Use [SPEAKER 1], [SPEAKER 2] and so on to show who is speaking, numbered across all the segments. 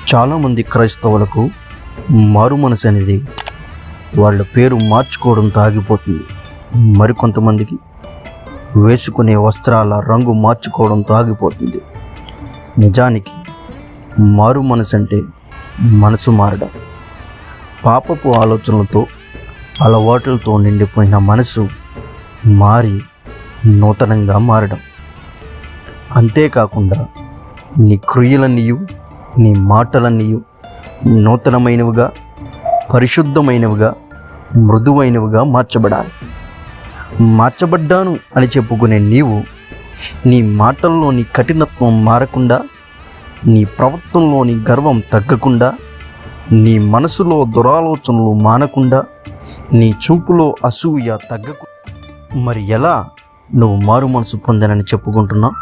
[SPEAKER 1] చాలామంది క్రైస్తవులకు మారు మనసు అనేది వాళ్ళ పేరు మార్చుకోవడంతో ఆగిపోతుంది. మరికొంతమందికి వేసుకునే వస్త్రాల రంగు మార్చుకోవడంతో ఆగిపోతుంది. నిజానికి మారు మనసు అంటే మనసు మారడం. పాపపు ఆలోచనలతో అలవాట్లతో నిండిపోయిన మనసు మారి నూతనంగా మారడం. అంతేకాకుండా నీ క్రియలన్నీయు నీ మాటలన్నీయు నూతనమైనవిగా, పరిశుద్ధమైనవిగా, మృదువైనవిగా మార్చబడాలి. మార్చబడ్డాను అని చెప్పుకునే నీవు నీ మాటల్లోని కఠినత్వం మారకుండా, నీ ప్రవర్తనలోని గర్వం తగ్గకుండా, నీ మనసులో దురాలోచనలు మానకుండా, నీ చూపులో అసూయ తగ్గకుండా మరి ఎలా నువ్వు మారు మనసు పొందానని చెప్పుకుంటున్నావు?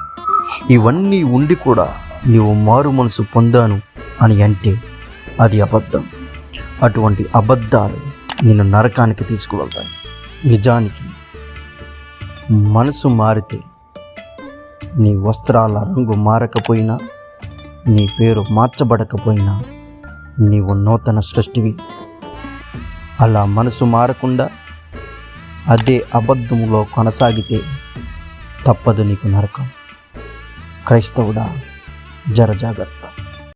[SPEAKER 1] ఇవన్నీ ఉండి కూడా నీవు మారు మనసు పొందాను అని అంటే అది అబద్ధం. అటువంటి అబద్ధాలు నిన్ను నరకానికి తీసుకువెళ్తాయి. నిజానికి మనసు మారితే నీ వస్త్రాల రంగు మారకపోయినా, నీ పేరు మార్చబడకపోయినా నీవు నూతన సృష్టివి. అలా మనసు మారకుండా అదే అబద్ధములో కొనసాగితే తప్పదు నీకు నరకం. క్రైస్తవుడా, జర జాగ్రత్త.